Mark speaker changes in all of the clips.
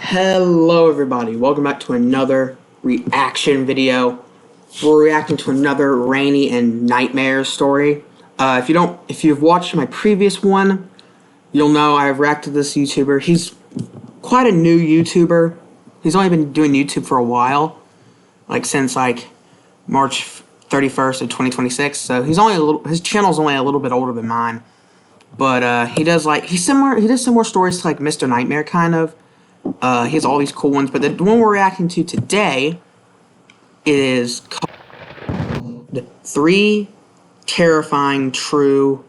Speaker 1: Hello everybody, welcome back to another reaction video. We're reacting to another Rainy and Nightmare story. If you've watched my previous one, you'll know I've reacted to this YouTuber. He's quite a new YouTuber. He's only been doing YouTube for a while, since March 31st of 2026. So his channel's only a little bit older than mine. But he does similar stories to Mr. Nightmare kind of. He has all these cool ones, but the one we're reacting to today is called 3 Terrifying True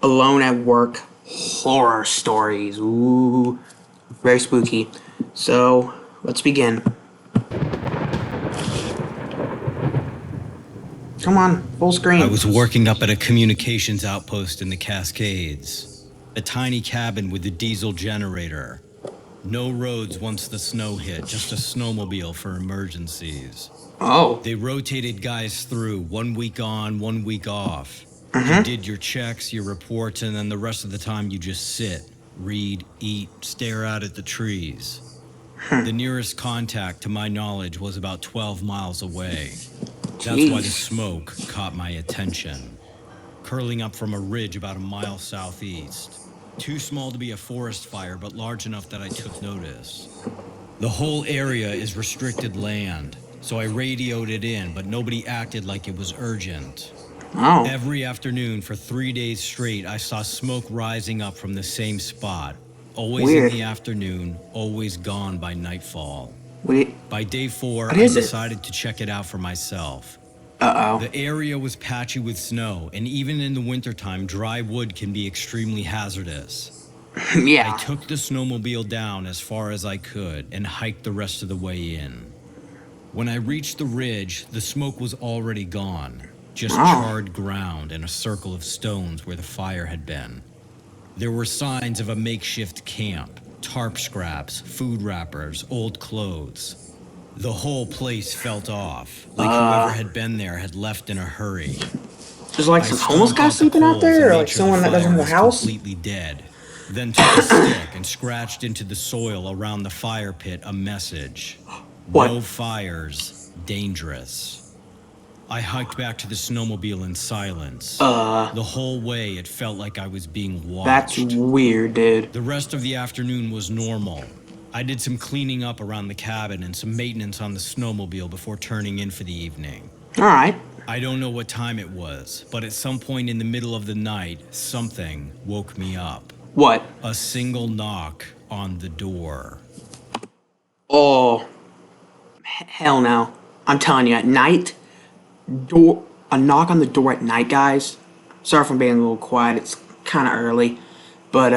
Speaker 1: Alone at Work Horror Stories. Ooh, very spooky. So, let's begin. Come on, full screen.
Speaker 2: I was working up at a communications outpost in the Cascades. A tiny cabin with a diesel generator. No roads once the snow hit, just a snowmobile for emergencies.
Speaker 1: Oh.
Speaker 2: They rotated guys through, 1 week on, 1 week off. You did your checks, your reports, and then the rest of the time you just sit, read, eat, stare out at the trees. The nearest contact, to my knowledge, was about 12 miles away. That's why the smoke caught my attention. Curling up from a ridge about a mile southeast. Too small to be a forest fire, but large enough that I took notice. The whole area is restricted land, so I radioed it in, but nobody acted like it was urgent.
Speaker 1: Oh.
Speaker 2: Every afternoon for 3 days straight, I saw smoke rising up from the same spot. Always
Speaker 1: Weird.
Speaker 2: in the afternoon, always gone by nightfall.
Speaker 1: Wait.
Speaker 2: By day 4, I
Speaker 1: What is it?
Speaker 2: decided to check it out for myself.
Speaker 1: Uh-oh.
Speaker 2: The area was patchy with snow, and even in the wintertime, dry wood can be extremely hazardous.
Speaker 1: Yeah.
Speaker 2: I took the snowmobile down as far as I could and hiked the rest of the way in. When I reached the ridge, the smoke was already gone, just charred ground and a circle of stones where the fire had been. There were signs of a makeshift camp, tarp scraps, food wrappers, old clothes. The whole place felt off, like whoever had been there had left in a hurry.
Speaker 1: There's some homeless guy sleeping out there, or someone that doesn't have a house?
Speaker 2: Completely dead. Then took a stick and scratched into the soil around the fire pit a message.
Speaker 1: What?
Speaker 2: No fires, dangerous. I hiked back to the snowmobile in silence. The whole way it felt like I was being watched.
Speaker 1: That's weird, dude.
Speaker 2: The rest of the afternoon was normal. I did some cleaning up around the cabin and some maintenance on the snowmobile before turning in for the evening.
Speaker 1: Alright.
Speaker 2: I don't know what time it was, but at some point in the middle of the night, something woke me up.
Speaker 1: What?
Speaker 2: A single knock on the door.
Speaker 1: Oh. Hell no. I'm telling you, at night, a knock on the door at night, guys. Sorry for being a little quiet, it's kind of early. But,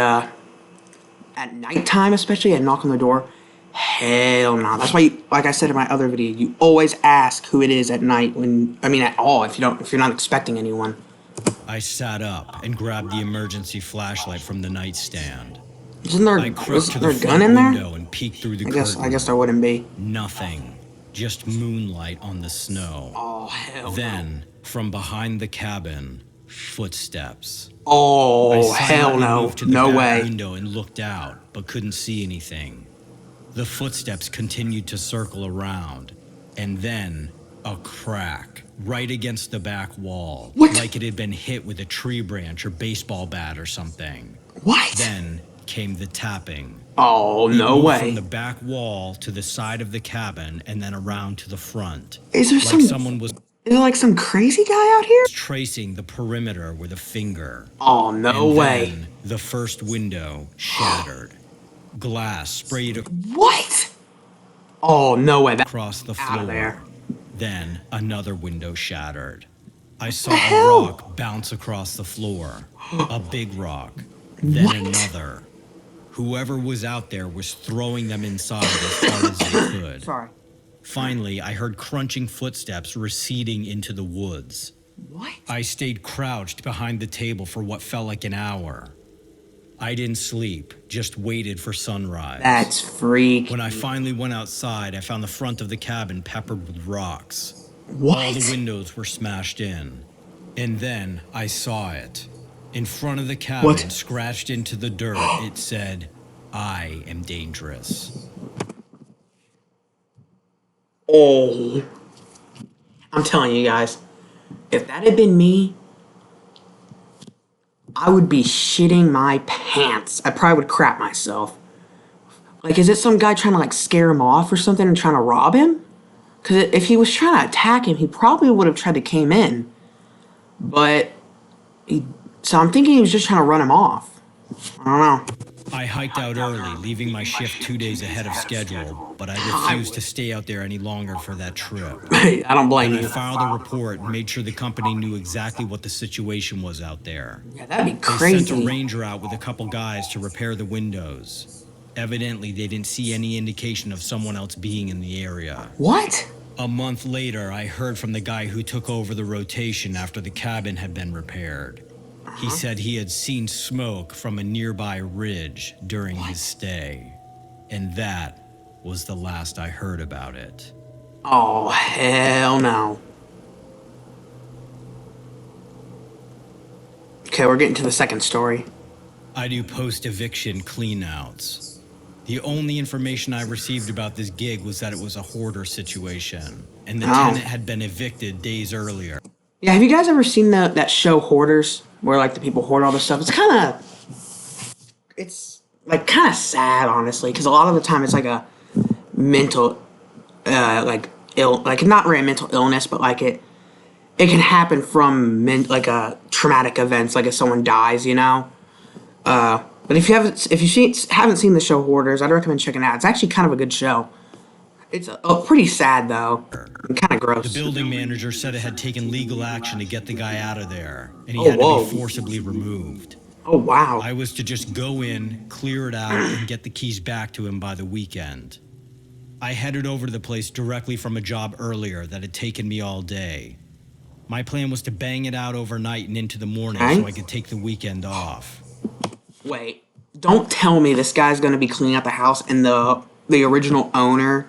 Speaker 1: at nighttime, especially, a knock on the door, hell no. That's why, like I said in my other video, you always ask who it is at night at all, if you're not expecting anyone.
Speaker 2: I sat up and grabbed the emergency flashlight from the nightstand.
Speaker 1: Isn't there
Speaker 2: I crept to
Speaker 1: a
Speaker 2: the
Speaker 1: gun in
Speaker 2: front
Speaker 1: there?
Speaker 2: window and peeked through the
Speaker 1: I
Speaker 2: curtain.
Speaker 1: guess there wouldn't be.
Speaker 2: Nothing. Just moonlight on the snow.
Speaker 1: Oh, hell no.
Speaker 2: Then, from behind the cabin, footsteps.
Speaker 1: Oh,
Speaker 2: I
Speaker 1: hell
Speaker 2: silently
Speaker 1: no.
Speaker 2: moved to the
Speaker 1: No
Speaker 2: back
Speaker 1: way.
Speaker 2: window and looked out, but couldn't see anything. The footsteps continued to circle around, and then a crack right against the back wall,
Speaker 1: What?
Speaker 2: like it had been hit with a tree branch or baseball bat or something.
Speaker 1: What?
Speaker 2: Then came the tapping.
Speaker 1: Oh, no
Speaker 2: Moved
Speaker 1: way.
Speaker 2: From the back wall to the side of the cabin and then around to the front.
Speaker 1: Is there
Speaker 2: Like someone was
Speaker 1: Is there some crazy guy out here?
Speaker 2: tracing the perimeter with a finger.
Speaker 1: Oh, no
Speaker 2: And
Speaker 1: way.
Speaker 2: then the first window shattered. Glass sprayed
Speaker 1: What? Oh, no way.
Speaker 2: across the
Speaker 1: Out of there.
Speaker 2: floor. Then another window shattered. I saw
Speaker 1: the
Speaker 2: a
Speaker 1: hell?
Speaker 2: rock bounce across the floor. A big rock. Then
Speaker 1: What?
Speaker 2: another. Whoever was out there was throwing them inside as far as they could.
Speaker 1: Sorry.
Speaker 2: Finally, I heard crunching footsteps receding into the woods.
Speaker 1: What?
Speaker 2: I stayed crouched behind the table for what felt like an hour. I didn't sleep, just waited for sunrise.
Speaker 1: That's freaky.
Speaker 2: When I finally went outside, I found the front of the cabin peppered with rocks.
Speaker 1: What?
Speaker 2: All the windows were smashed in. And then I saw it. In front of the cabin,
Speaker 1: What?
Speaker 2: scratched into the dirt, it said, "I am dangerous."
Speaker 1: Oh, I'm telling you guys, if that had been me, I would be shitting my pants. I probably would crap myself. Like, is it some guy trying to like scare him off or something and trying to rob him? Because if he was trying to attack him, he probably would have tried to came in. But so I'm thinking he was just trying to run him off. I don't know.
Speaker 2: I hiked out early, leaving my shift 2 days ahead of schedule, but I refused to stay out there any longer for that trip.
Speaker 1: I don't blame
Speaker 2: And I
Speaker 1: you.
Speaker 2: filed a report and made sure the company knew exactly what the situation was out there.
Speaker 1: Yeah, that'd be
Speaker 2: They
Speaker 1: crazy.
Speaker 2: sent a ranger out with a couple guys to repair the windows. Evidently, they didn't see any indication of someone else being in the area.
Speaker 1: What?
Speaker 2: A month later, I heard from the guy who took over the rotation after the cabin had been repaired. He said he had seen smoke from a nearby ridge during his stay. And that was the last I heard about it.
Speaker 1: Oh, hell no. Okay, we're getting to the second story.
Speaker 2: I do post-eviction cleanouts. The only information I received about this gig was that it was a hoarder situation, and the tenant had been evicted days earlier.
Speaker 1: Yeah, have you guys ever seen that show Hoarders, where like the people hoard all this stuff? It's like kind of sad, honestly, because a lot of the time it's like a mental, like not really a mental illness, but like it can happen from like a traumatic events, like if someone dies, you know. But if you haven't seen the show Hoarders, I'd recommend checking it out. It's actually kind of a good show. It's pretty sad though, and kind of gross.
Speaker 2: The building manager said it had taken legal action to get the guy out of there, and he had to be forcibly removed.
Speaker 1: Oh wow!
Speaker 2: I was to just go in, clear it out, and get the keys back to him by the weekend. I headed over to the place directly from a job earlier that had taken me all day. My plan was to bang it out overnight and into the morning so I could take the weekend off.
Speaker 1: Wait, don't tell me this guy's gonna be cleaning out the house and the original owner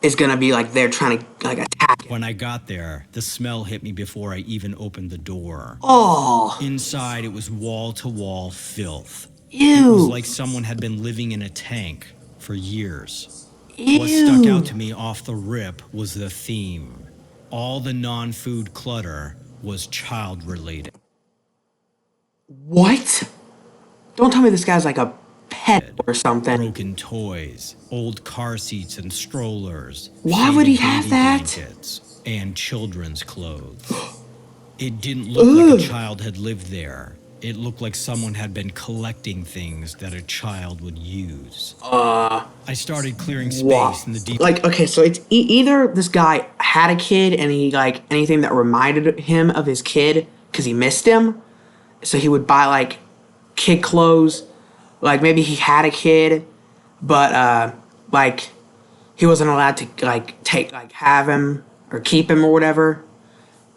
Speaker 1: is gonna be like there trying to like attack him.
Speaker 2: When I got there, the smell hit me before I even opened the door.
Speaker 1: Oh,
Speaker 2: Inside, it was wall-to-wall filth.
Speaker 1: ew!
Speaker 2: It was like someone had been living in a tank for years.
Speaker 1: Ew.
Speaker 2: What stuck out to me off the rip was the theme. All the non-food clutter was child-related.
Speaker 1: What? Don't tell me this guy's like a pet or something.
Speaker 2: Broken toys, old car seats and strollers.
Speaker 1: Why would he
Speaker 2: faded
Speaker 1: have
Speaker 2: baby
Speaker 1: that?
Speaker 2: blankets, and children's clothes. It didn't look like a child had lived there. It looked like someone had been collecting things that a child would use. I started clearing space in the deep.
Speaker 1: Like, okay, so it's either this guy had a kid and he like anything that reminded him of his kid because he missed him, so he would buy like kid clothes. Like maybe he had a kid, but like he wasn't allowed to have him or keep him or whatever.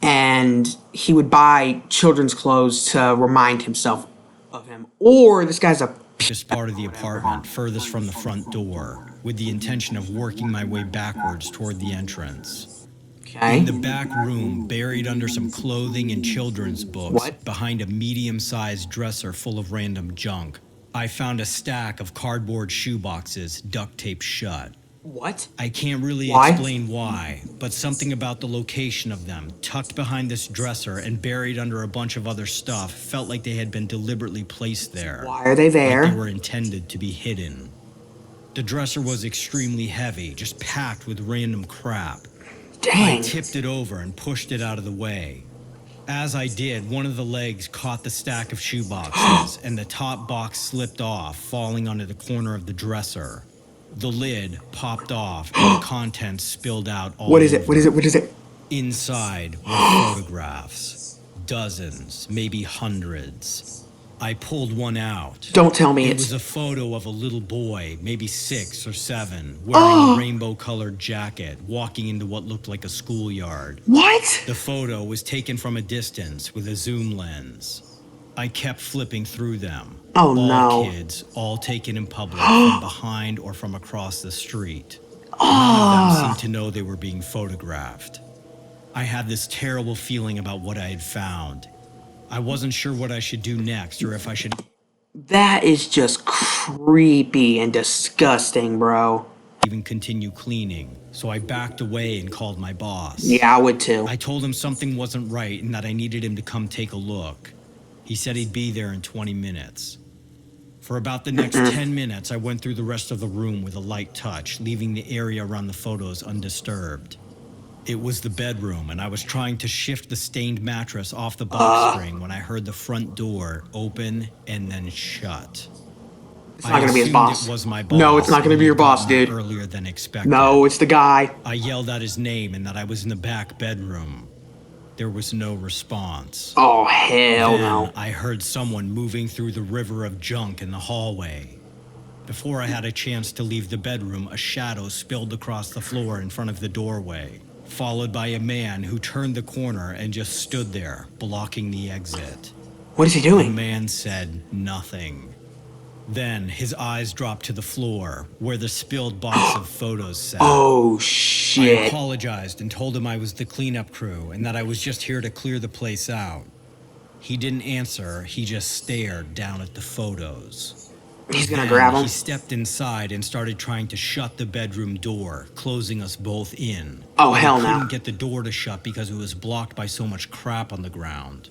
Speaker 1: And he would buy children's clothes to remind himself of him. Or this guy's a
Speaker 2: This part of the apartment, furthest from the front door, with the intention of working my way backwards toward the entrance.
Speaker 1: okay.
Speaker 2: In the back room, buried under some clothing and children's books,
Speaker 1: What?
Speaker 2: behind a medium-sized dresser full of random junk, I found a stack of cardboard shoeboxes duct taped shut.
Speaker 1: What?
Speaker 2: I can't really
Speaker 1: Why?
Speaker 2: explain why, but something about the location of them, tucked behind this dresser and buried under a bunch of other stuff, felt like they had been deliberately placed there.
Speaker 1: Why are they there?
Speaker 2: Like they were intended to be hidden. The dresser was extremely heavy, just packed with random crap. I
Speaker 1: Dang.
Speaker 2: tipped it over and pushed it out of the way. As I did, one of the legs caught the stack of shoeboxes, and the top box slipped off, falling onto the corner of the dresser. The lid popped off, and the contents spilled out all
Speaker 1: What is it?
Speaker 2: over.
Speaker 1: What is it? What is it?
Speaker 2: Inside were photographs. Dozens, maybe hundreds. I pulled one out.
Speaker 1: Don't tell me
Speaker 2: It
Speaker 1: it's
Speaker 2: was a photo of a little boy, maybe 6 or 7, wearing a rainbow-colored jacket, walking into what looked like a schoolyard.
Speaker 1: what?
Speaker 2: The photo was taken from a distance with a zoom lens. I kept flipping through them.
Speaker 1: Oh,
Speaker 2: all
Speaker 1: no.
Speaker 2: kids, all taken in public from behind or from across the street. None of them seemed to know they were being photographed. I had this terrible feeling about what I had found. I wasn't sure what I should do next or if I should...
Speaker 1: That is just creepy and disgusting, bro.
Speaker 2: even continue cleaning, so I backed away and called my boss.
Speaker 1: Yeah, I would too.
Speaker 2: I told him something wasn't right and that I needed him to come take a look. He said he'd be there in 20 minutes. For about the next 10 minutes, I went through the rest of the room with a light touch, leaving the area around the photos undisturbed. It was the bedroom, and I was trying to shift the stained mattress off the box spring when I heard the front door open and then shut.
Speaker 1: It's not gonna be his
Speaker 2: assumed
Speaker 1: boss.
Speaker 2: It was my boss.
Speaker 1: No, it's not gonna be your boss,
Speaker 2: and he'd
Speaker 1: dude.
Speaker 2: gotten out earlier than expected.
Speaker 1: No, it's the guy.
Speaker 2: I yelled out his name and that I was in the back bedroom. There was no response.
Speaker 1: Oh, hell
Speaker 2: Then
Speaker 1: no.
Speaker 2: I heard someone moving through the river of junk in the hallway. Before I had a chance to leave the bedroom, a shadow spilled across the floor in front of the doorway, followed by a man who turned the corner and just stood there, blocking the exit.
Speaker 1: What is he
Speaker 2: The
Speaker 1: doing?
Speaker 2: man said nothing. Then his eyes dropped to the floor, where the spilled box of photos sat.
Speaker 1: Oh,
Speaker 2: I
Speaker 1: shit.
Speaker 2: apologized and told him I was the cleanup crew and that I was just here to clear the place out. He didn't answer, he just stared down at the photos.
Speaker 1: He's gonna
Speaker 2: Then
Speaker 1: grab him.
Speaker 2: He stepped inside and started trying to shut the bedroom door, closing us both in.
Speaker 1: Oh,
Speaker 2: But
Speaker 1: hell
Speaker 2: he
Speaker 1: no.
Speaker 2: couldn't get the door to shut because it was blocked by so much crap on the ground.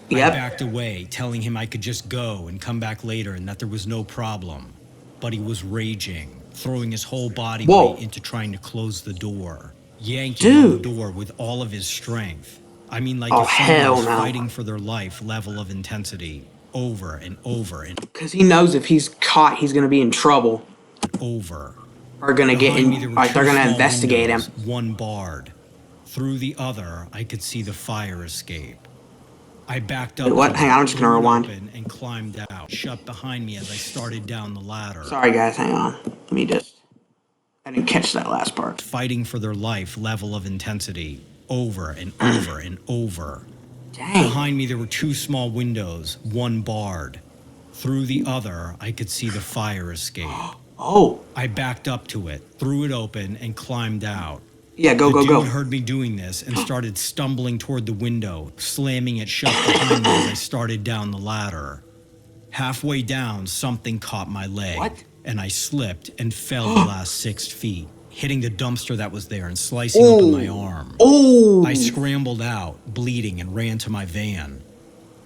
Speaker 2: I
Speaker 1: Yep.
Speaker 2: backed away, telling him I could just go and come back later and that there was no problem. But he was raging, throwing his whole body
Speaker 1: Whoa.
Speaker 2: weight into trying to close the door, yanking on the
Speaker 1: Dude.
Speaker 2: door with all of his strength. I mean, like
Speaker 1: Oh,
Speaker 2: if someone
Speaker 1: hell
Speaker 2: was
Speaker 1: no.
Speaker 2: fighting for their life level of intensity, over and over and
Speaker 1: Because he knows if he's caught, he's gonna be in trouble.
Speaker 2: over.
Speaker 1: Or gonna get
Speaker 2: Behind me, there
Speaker 1: in,
Speaker 2: were
Speaker 1: like, they're
Speaker 2: two
Speaker 1: gonna
Speaker 2: small
Speaker 1: investigate him.
Speaker 2: windows, one barred. Through the other, I could see the fire escape. I backed up.
Speaker 1: Wait, what?
Speaker 2: to
Speaker 1: Hang
Speaker 2: it,
Speaker 1: on, I'm just gonna
Speaker 2: threw it
Speaker 1: rewind.
Speaker 2: open, and climbed out. Shut behind me as I started down the ladder.
Speaker 1: Sorry, guys, hang on. Let me just. I didn't catch that last part.
Speaker 2: Fighting for their life level of intensity, over and over and over.
Speaker 1: Dang.
Speaker 2: Behind me, there were two small windows, one barred. Through the other, I could see the fire escape.
Speaker 1: Oh,
Speaker 2: I backed up to it, threw it open, and climbed out.
Speaker 1: yeah, go,
Speaker 2: The
Speaker 1: go,
Speaker 2: dude
Speaker 1: go.
Speaker 2: heard me doing this and started stumbling toward the window, slamming it shut behind me as I started down the ladder. Halfway down, something caught my leg,
Speaker 1: What?
Speaker 2: and I slipped and fell the last 6 feet, hitting the dumpster that was there and slicing open my arm.
Speaker 1: Oh,
Speaker 2: I scrambled out, bleeding, and ran to my van.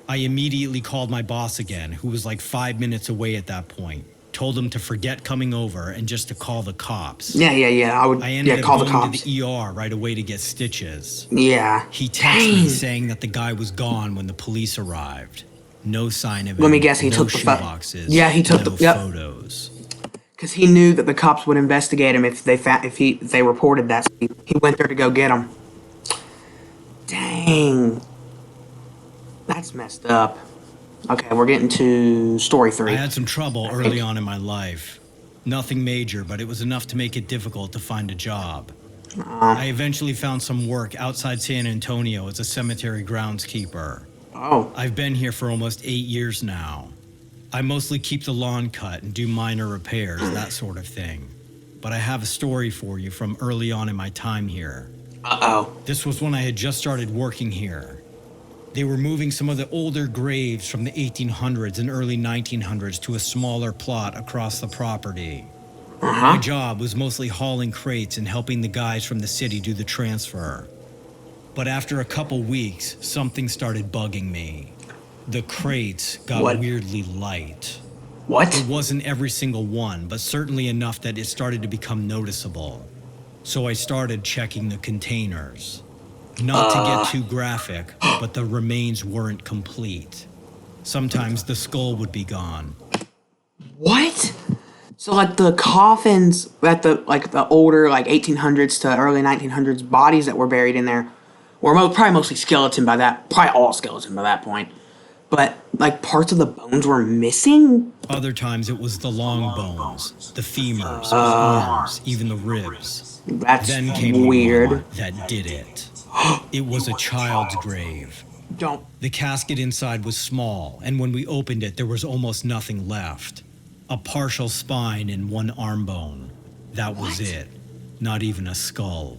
Speaker 2: I immediately called my boss again, who was like 5 minutes away at that point. Told him to forget coming over and just to call the cops.
Speaker 1: yeah, yeah, yeah. I would,
Speaker 2: I ended
Speaker 1: yeah,
Speaker 2: up
Speaker 1: call the
Speaker 2: going
Speaker 1: cops.
Speaker 2: to the ER right away to get stitches.
Speaker 1: Yeah.
Speaker 2: He texted me
Speaker 1: Dang.
Speaker 2: saying that the guy was gone when the police arrived. No sign of him.
Speaker 1: Let me guess, he
Speaker 2: no
Speaker 1: took the
Speaker 2: shoeboxes.
Speaker 1: Yeah, he took
Speaker 2: no
Speaker 1: the- yep.
Speaker 2: photos.
Speaker 1: Because he knew that the cops would investigate him if they reported that. So he went there to go get him. Dang. That's messed up. Okay, we're getting to story 3.
Speaker 2: I had some trouble early on in my life. Nothing major, but it was enough to make it difficult to find a job. I eventually found some work outside San Antonio as a cemetery groundskeeper.
Speaker 1: Oh,
Speaker 2: I've been here for almost 8 years now. I mostly keep the lawn cut and do minor repairs, that sort of thing. But I have a story for you from early on in my time here.
Speaker 1: uh-oh.
Speaker 2: This was when I had just started working here. They were moving some of the older graves from the 1800s and early 1900s to a smaller plot across the property. My job was mostly hauling crates and helping the guys from the city do the transfer. But after a couple weeks, something started bugging me. The crates got
Speaker 1: What?
Speaker 2: weirdly light.
Speaker 1: What?
Speaker 2: It wasn't every single one, but certainly enough that it started to become noticeable. So I started checking the containers. Not to get too graphic, but the remains weren't complete. Sometimes the skull would be gone.
Speaker 1: What? So like the coffins that the older like 1800s to early 1900s bodies that were buried in there were probably mostly skeleton by that, probably all skeleton by that point. But like parts of the bones were missing.
Speaker 2: Other times it was the long bones, the femurs, the arms, even the ribs.
Speaker 1: That's
Speaker 2: Then came
Speaker 1: weird.
Speaker 2: the one that did it. It was a child's grave.
Speaker 1: Don't.
Speaker 2: The casket inside was small, and when we opened it, there was almost nothing left. A partial spine and one arm bone. That was it. Not even a skull.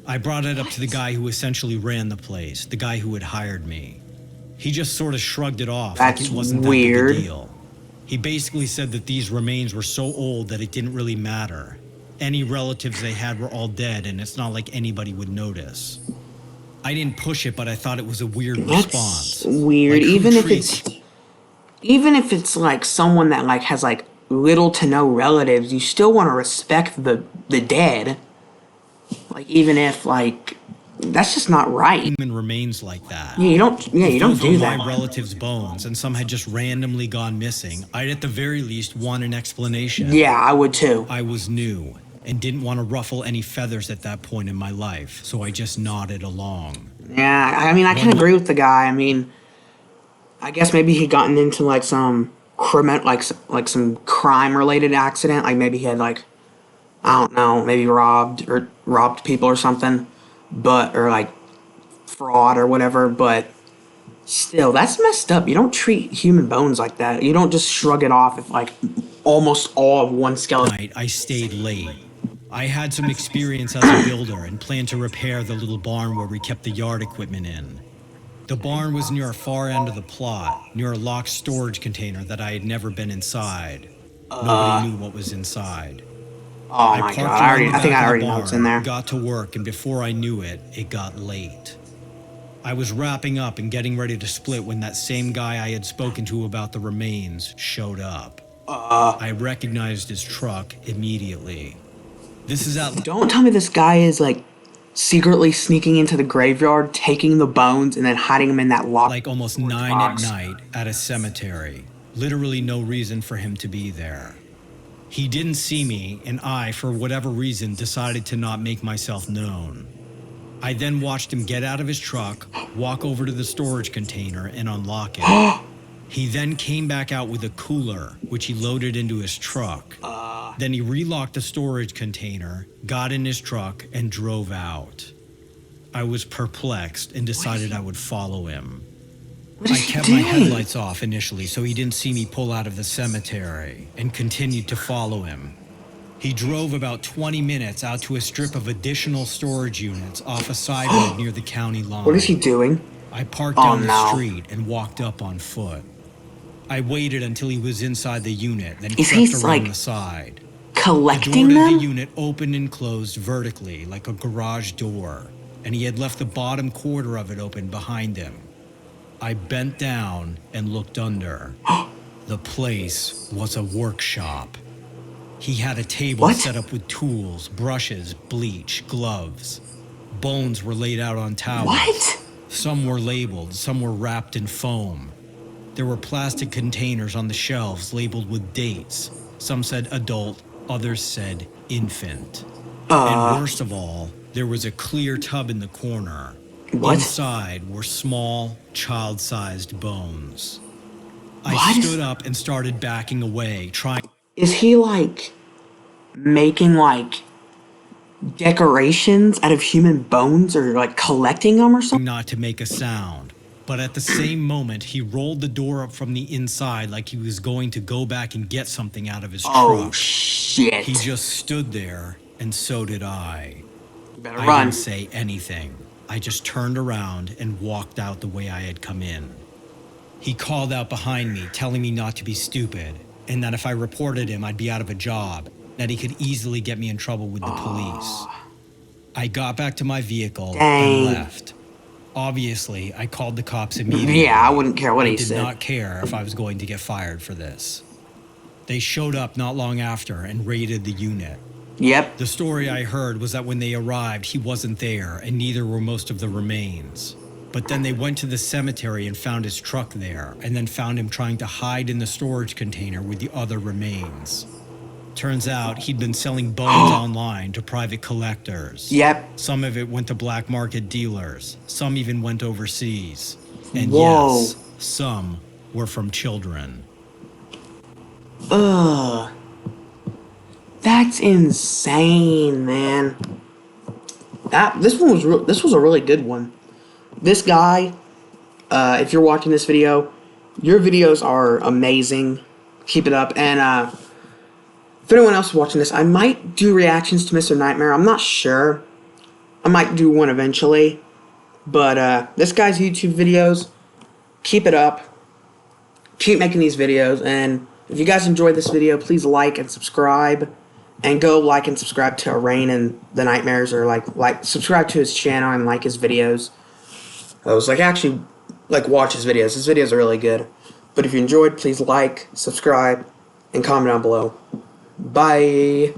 Speaker 2: I brought it up to the guy who essentially ran the place, the guy who had hired me. He just sort of shrugged it off like
Speaker 1: That's
Speaker 2: it wasn't that
Speaker 1: weird.
Speaker 2: big a deal. He basically said that these remains were so old that it didn't really matter. Any relatives they had were all dead, and it's not like anybody would notice. I didn't push it, but I thought it was a weird response.
Speaker 1: That's weird.
Speaker 2: Like,
Speaker 1: even if it's like someone that like has like little to no relatives, you still want to respect the dead. Like even if like that's just not right.
Speaker 2: Human remains like that.
Speaker 1: Yeah, you don't do that.
Speaker 2: My relatives' bones, and some had just randomly gone missing. I'd at the very least want an explanation.
Speaker 1: Yeah, I would too.
Speaker 2: I was new and didn't want to ruffle any feathers at that point in my life, so I just nodded along.
Speaker 1: Yeah, I mean, I can agree with the guy. I mean, I guess maybe he'd gotten into like some some crime-related accident. Like maybe he had like, I don't know, maybe robbed people or something, or like fraud or whatever. But still, that's messed up. You don't treat human bones like that. You don't just shrug it off if like almost all of one skeleton.
Speaker 2: I stayed late. I had some experience as a builder and planned to repair the little barn where we kept the yard equipment in. The barn was near a far end of the plot, near a locked storage container that I had never been inside. Nobody knew what was inside.
Speaker 1: Oh my god, I think I already know what's in there.
Speaker 2: Got to work, and before I knew it, it got late. I was wrapping up and getting ready to split when that same guy I had spoken to about the remains showed up. I recognized his truck immediately. This is out.
Speaker 1: Don't tell me this guy is like secretly sneaking into the graveyard, taking the bones, and then hiding them in that locked
Speaker 2: like almost 9
Speaker 1: box.
Speaker 2: at night at a cemetery. Literally no reason for him to be there. He didn't see me, and I, for whatever reason, decided to not make myself known. I then watched him get out of his truck, walk over to the storage container, and unlock it. He then came back out with a cooler, which he loaded into his truck. Then he relocked the storage container, got in his truck, and drove out. I was perplexed and decided I would follow him. I kept my headlights off initially so he didn't see me pull out of the cemetery, and continued to follow him. He drove about 20 minutes out to a strip of additional storage units off a side road near the county line.
Speaker 1: What is he doing?
Speaker 2: I parked down the street and walked up on foot. I waited until he was inside the unit, then crept around the side.
Speaker 1: Collecting
Speaker 2: the door
Speaker 1: them?
Speaker 2: to the unit opened and closed vertically, like a garage door, and he had left the bottom quarter of it open behind him. I bent down and looked under. The place was a workshop. He had a table set up with tools, brushes, bleach, gloves. Bones were laid out on towels.
Speaker 1: What?
Speaker 2: Some were labeled, some were wrapped in foam. There were plastic containers on the shelves labeled with dates. Some said adult, others said infant. And worst of all, there was a clear tub in the corner.
Speaker 1: What?
Speaker 2: Inside were small, child-sized bones. I stood up and started backing away, trying...
Speaker 1: Is he like making like decorations out of human bones or like collecting them or something?
Speaker 2: Not to make a sound. But at the same moment, he rolled the door up from the inside like he was going to go back and get something out of his truck.
Speaker 1: Oh, shit.
Speaker 2: He just stood there, and so did I.
Speaker 1: Better
Speaker 2: I
Speaker 1: run.
Speaker 2: didn't say anything. I just turned around and walked out the way I had come in. He called out behind me, telling me not to be stupid, and that if I reported him, I'd be out of a job, that he could easily get me in trouble with the police. I got back to my vehicle and left. Obviously, I called the cops immediately.
Speaker 1: Yeah, I wouldn't care what he said.
Speaker 2: I did not care if I was going to get fired for this. They showed up not long after and raided the unit.
Speaker 1: Yep.
Speaker 2: The story I heard was that when they arrived, he wasn't there, and neither were most of the remains. But then they went to the cemetery and found his truck there, and then found him trying to hide in the storage container with the other remains. Turns out he'd been selling bones online to private collectors.
Speaker 1: Yep.
Speaker 2: Some of it went to black market dealers. Some even went overseas. And
Speaker 1: Whoa.
Speaker 2: yes, some were from children.
Speaker 1: Ugh. That's insane, man. This was a really good one. This guy, if you're watching this video, your videos are amazing. Keep it up. And if anyone else is watching this, I might do reactions to Mr. Nightmare. I'm not sure. I might do one eventually. But this guy's YouTube videos, keep it up. Keep making these videos. And if you guys enjoyed this video, please like and subscribe. And go like and subscribe to Rain and the Nightmares, or like subscribe to his channel and like his videos. I was actually watch his videos. His videos are really good. But if you enjoyed, please like, subscribe, and comment down below. Bye.